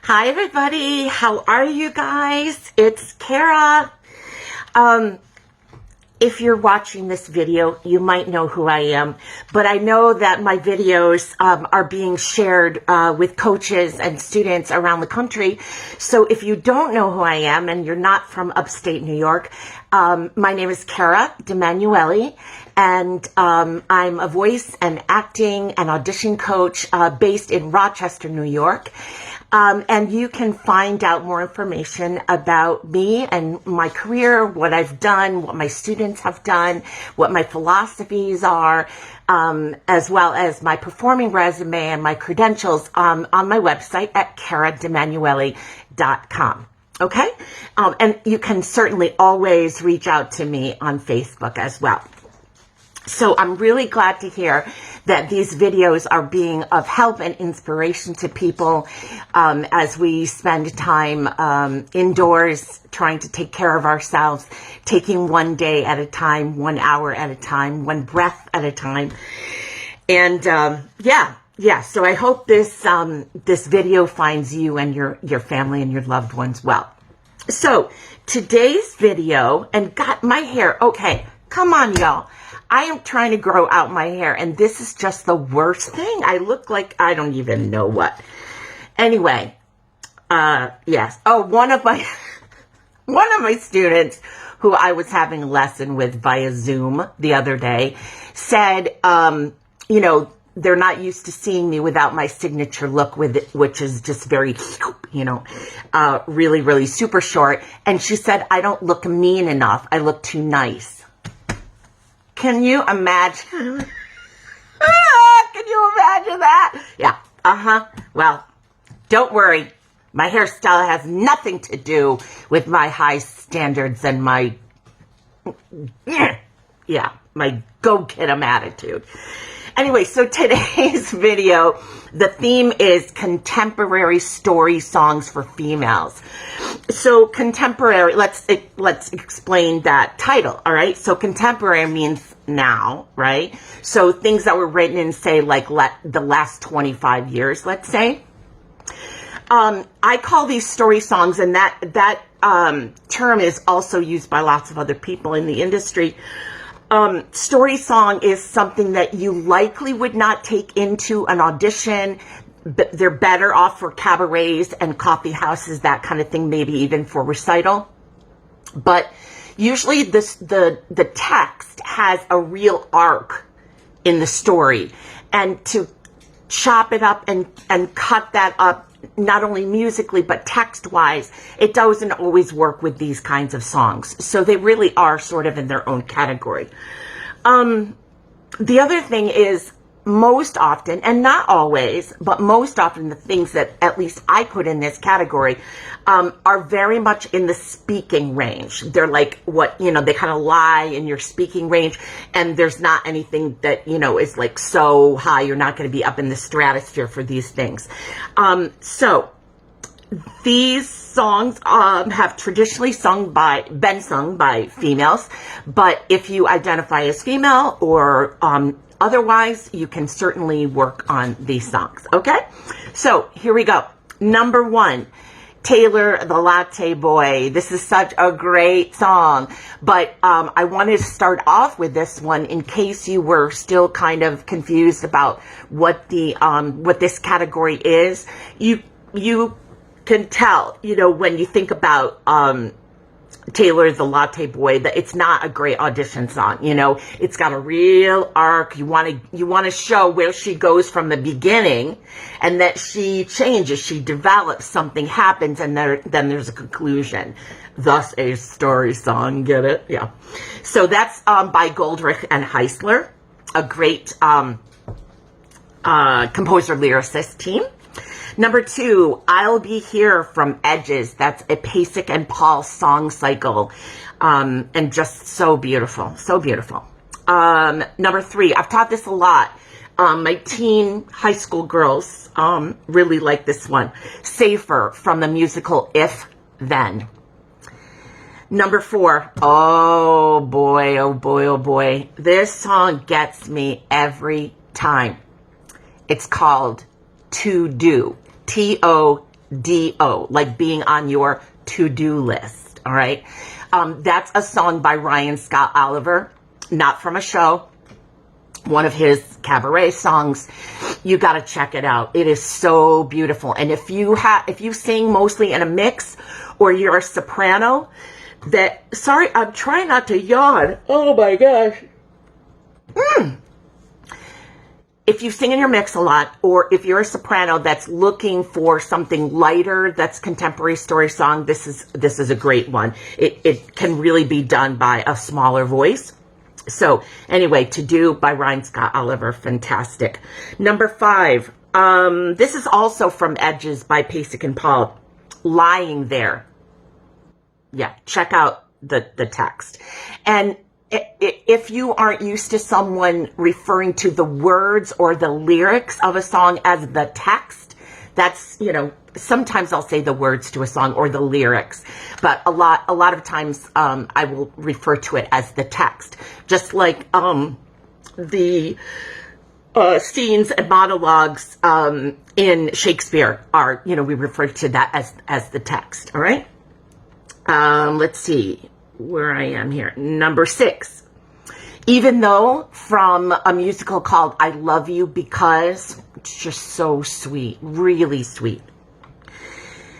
Hi everybody, how are you guys? It's Kara. If you're watching this video, you might know who I am, but I know that my videos are being shared with coaches and students around the country. So if you don't know who I am and you're not from upstate New York, my name is Kara DeManuele, and I'm a voice and acting and audition coach based in Rochester, New York. And you can find out more information about me and my career, what I've done, what my students have done, what my philosophies are, as well as my performing resume and my credentials on my website at karademanuele.com. Okay? And you can certainly always reach out to me on Facebook as well. So I'm really glad to hear that these videos are being of help and inspiration to people as we spend time indoors trying to take care of ourselves, taking one day at a time, 1 hour at a time, one breath at a time. And yeah, so I hope this this video finds you and your family and your loved ones well. So today's video, and got my hair, okay, come on y'all. I am trying to grow out my hair, and this is just the worst thing. I look like I don't even know what. Anyway, yes. Oh, one of my students who I was having a lesson with via Zoom the other day said, you know, they're not used to seeing me without my signature look, which is just very, you know, really, really super short. And she said, I don't look mean enough. I look too nice. Can you imagine? Can you imagine that? Yeah. Well, don't worry. My hairstyle has nothing to do with my high standards and my, my go-get-em attitude. Anyway, so today's video, the theme is contemporary story songs for females. So contemporary, let's explain that title, all right? So contemporary means now, right? So things that were written in, say, like the last 25 years, let's say. I call these story songs, and that term is also used by lots of other people in the industry. Story song is something that you likely would not take into an audition. But they're better off for cabarets and coffee houses, that kind of thing, maybe even for recital. But usually the text has a real arc in the story. And to chop it up and cut that up, not only musically, but text-wise, it doesn't always work with these kinds of songs. So they really are sort of in their own category. The other thing is, most often, and not always, but most often, the things that at least I put in this category are very much in the speaking range. They're like what, you know, they kind of lie in your speaking range, and there's not anything that, you know, is like so high. You're not going to be up in the stratosphere for these things. So these songs have traditionally been sung by females, but if you identify as female or otherwise, you can certainly work on these songs, okay? So here we go. Number 1, Taylor the Latte Boy. This is such a great song, but I wanted to start off with this one in case you were still kind of confused about what this category is. You can tell, you know, when you think about Taylor the Latte Boy, that it's not a great audition song. You know, it's got a real arc. You want to show where she goes from the beginning, and that she changes, she develops, something happens, and then there's a conclusion. Thus a story song. Get it? Yeah. So that's by Goldrich and Heisler, a great composer lyricist team. Number 2, I'll Be Here from Edges. That's a Pasek and Paul song cycle. And just so beautiful. So beautiful. Number 3, I've taught this a lot. My teen high school girls really like this one. Safer from the musical If Then. Number 4, oh boy, oh boy, oh boy. This song gets me every time. It's called To Do. D-O, like being on your to-do list, all right? That's a song by Ryan Scott Oliver, not from a show, one of his cabaret songs. You got to check it out. It is so beautiful. And if you sing mostly in a mix, or you're a soprano, sorry, I'm trying not to yawn. Oh my gosh. If you sing in your mix a lot, or if you're a soprano that's looking for something lighter, that's contemporary story song, this is a great one. It can really be done by a smaller voice. So anyway, To Do by Ryan Scott Oliver, fantastic. Number 5, this is also from Edges by Pasek and Paul, Lying There. Yeah, check out the text. And if you aren't used to someone referring to the words or the lyrics of a song as the text, that's, sometimes I'll say the words to a song or the lyrics, but a lot of times I will refer to it as the text. Just like the scenes and monologues in Shakespeare are, we refer to that as the text, all right? Let's see where I am here. Number 6, Even Though, from a musical called I Love You Because. It's just so sweet, really sweet.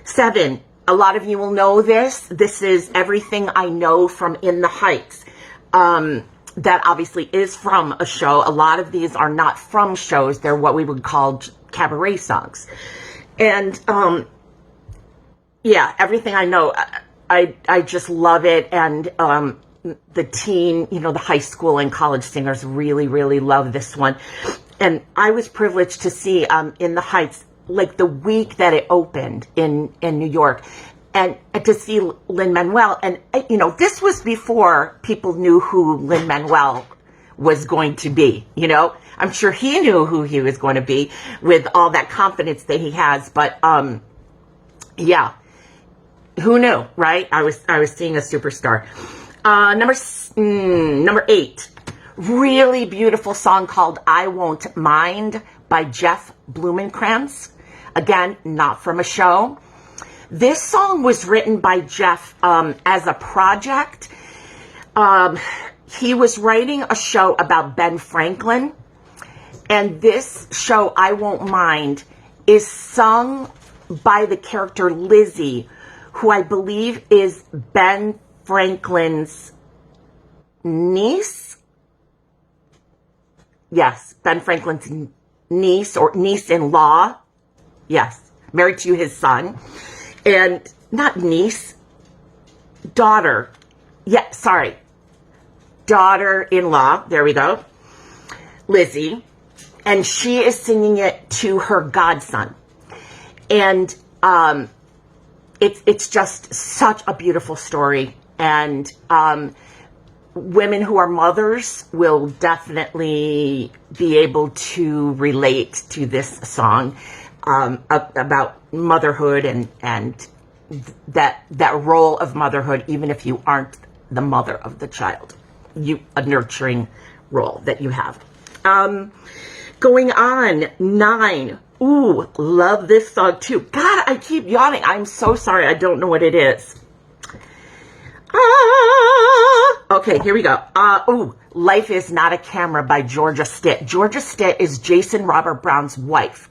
7, a lot of you will know this. This is Everything I Know from In the Heights. That obviously is from a show. A lot of these are not from shows. They're what we would call cabaret songs. And yeah, Everything I Know, I just love it. And the teen, the high school and college singers really, really love this one. And I was privileged to see In the Heights, like the week that it opened in New York, and to see Lin-Manuel. And, this was before people knew who Lin-Manuel was going to be, I'm sure he knew who he was going to be with all that confidence that he has. But, yeah, who knew, right? I was seeing a superstar. Number 8, really beautiful song called I Won't Mind by Jeff Blumenkrantz. Again, not from a show. This song was written by Jeff as a project. He was writing a show about Ben Franklin. And this show, I Won't Mind, is sung by the character Lizzie, who I believe is Ben Franklin's niece. Yes, Ben Franklin's niece or niece-in-law. Yes, married to his son. And not niece, daughter. Yeah, sorry. Daughter-in-law. There we go. Lizzie. And she is singing it to her godson. And it's just such a beautiful story. And women who are mothers will definitely be able to relate to this song about motherhood and that role of motherhood, even if you aren't the mother of the child, a nurturing role that you have. Going on, 9. Ooh, love this song too. God, I keep yawning. I'm so sorry. I don't know what it is. Okay, here we go. Ooh, Life Is Not a Camera by Georgia Stitt. Georgia Stitt is Jason Robert Brown's wife.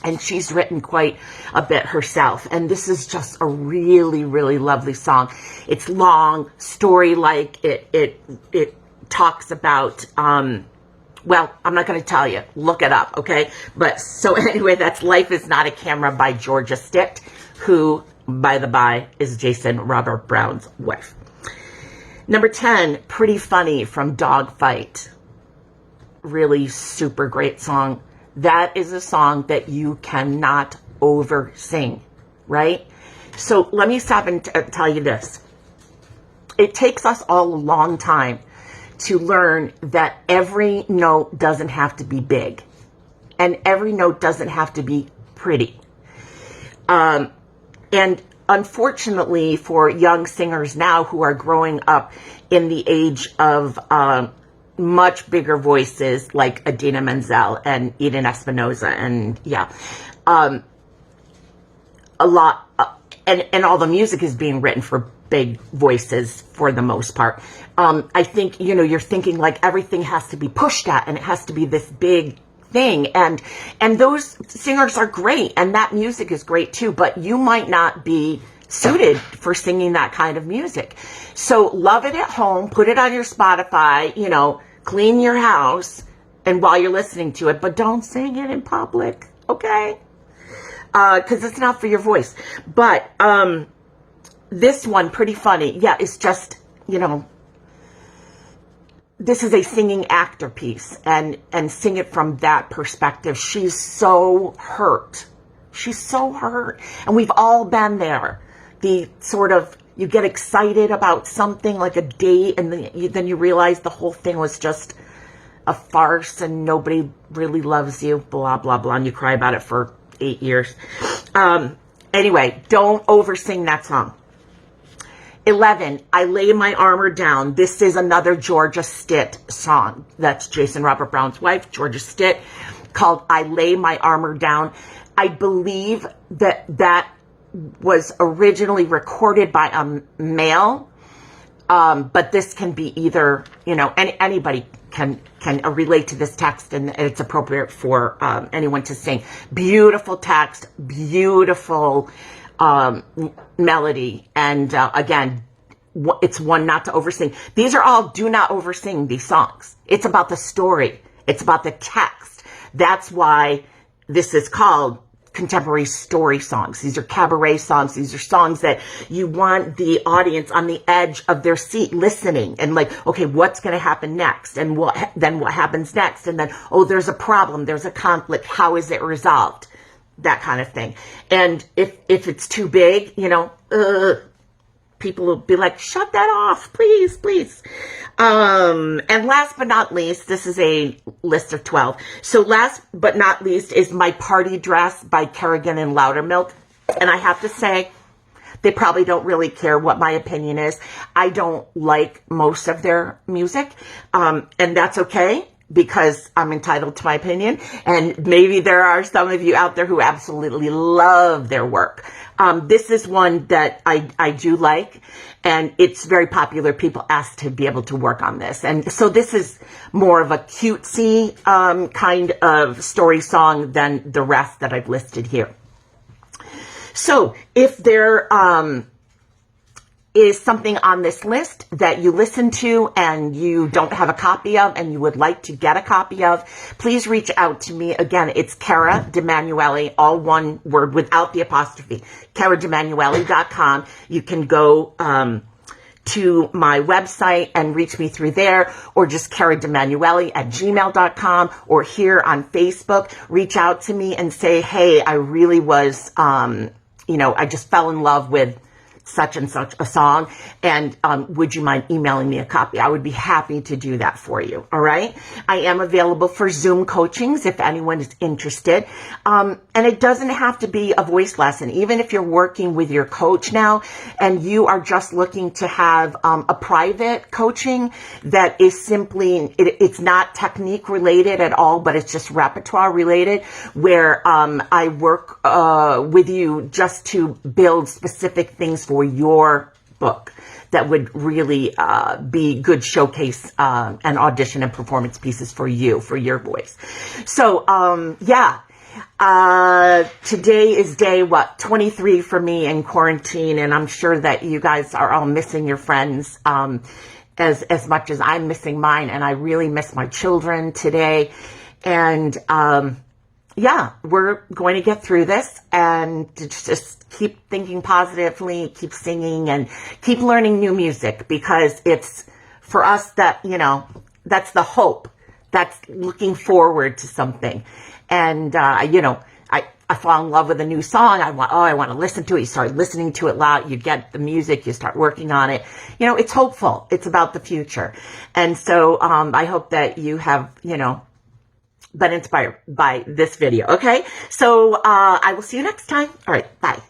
And she's written quite a bit herself. And this is just a really, really lovely song. It's long, story-like. It talks about, well, I'm not going to tell you. Look it up, okay? But so anyway, that's Life Is Not a Camera by Georgia Stitt, who, by the by, is Jason Robert Brown's wife. Number 10, Pretty Funny from Dogfight. Really super great song. That is a song that you cannot over sing, right? So let me stop and tell you this. It takes us all a long time to learn that every note doesn't have to be big. And every note doesn't have to be pretty. And unfortunately for young singers now who are growing up in the age of much bigger voices like Idina Menzel and Eden Espinosa and yeah. a lot, and all the music is being written for big voices for the most part. I think, you know, you're thinking like everything has to be pushed at and it has to be this big thing. And those singers are great and that music is great too, but you might not be suited for singing that kind of music. So love it at home, put it on your Spotify, you know, clean your house and while you're listening to it, but don't sing it in public, okay? Because it's not for your voice. But this one, pretty funny. Yeah, it's just, you know, this is a singing actor piece and sing it from that perspective. She's so hurt. She's so hurt. And we've all been there. The sort of, you get excited about something like a date and then you realize the whole thing was just a farce and nobody really loves you, blah, blah, blah. And you cry about it for 8 years. Anyway, don't oversing that song. 11, I Lay My Armor Down. This is another Georgia Stitt song. That's Jason Robert Brown's wife, Georgia Stitt, called I Lay My Armor Down. I believe that was originally recorded by a male, but this can be either, you know, anybody can relate to this text and it's appropriate for anyone to sing. Beautiful text, beautiful melody, and again, it's one not to oversing. These are all do not oversing these songs. It's about the story. It's about the text. That's why this is called contemporary story songs. These are cabaret songs. These are songs that you want the audience on the edge of their seat listening and like, okay, what's going to happen next? And what happens next? And then, oh, there's a problem. There's a conflict. How is it resolved? That kind of thing. And if it's too big, you know, people will be like, shut that off, please, please. And last but not least, this is a list of 12. So last but not least is My Party Dress by Kerrigan and Loudermilk. And I have to say, they probably don't really care what my opinion is. I don't like most of their music. And that's okay, because I'm entitled to my opinion. And maybe there are some of you out there who absolutely love their work. This is one that I do like, and it's very popular. People ask to be able to work on this. And so this is more of a cutesy kind of story song than the rest that I've listed here. So if there is something on this list that you listen to and you don't have a copy of and you would like to get a copy of, please reach out to me. Again, it's Cara DiManuele, all one word without the apostrophe, CaraDiManuele.com. You can go to my website and reach me through there, or just CaraDiManuele@gmail.com, or here on Facebook. Reach out to me and say, hey, I really was, you know, I just fell in love with such and such a song, and would you mind emailing me a copy? I would be happy to do that for you. All right. I am available for Zoom coachings if anyone is interested. And it doesn't have to be a voice lesson. Even if you're working with your coach now and you are just looking to have a private coaching that is simply, it's not technique related at all, but it's just repertoire related, where I work with you just to build specific things for your book that would really be good showcase and audition and performance pieces for you, for your voice. So, yeah. Today is day, 23 for me in quarantine, and I'm sure that you guys are all missing your friends as much as I'm missing mine, and I really miss my children today. And yeah, we're going to get through this and just keep thinking positively, keep singing, and keep learning new music, because it's for us that, you know, that's the hope. That's looking forward to something. And, you know, I fall in love with a new song. I want to listen to it. You start listening to it loud. You get the music. You start working on it. You know, it's hopeful. It's about the future. And so, I hope that you have, you know, been inspired by this video. Okay. So, I will see you next time. All right. Bye.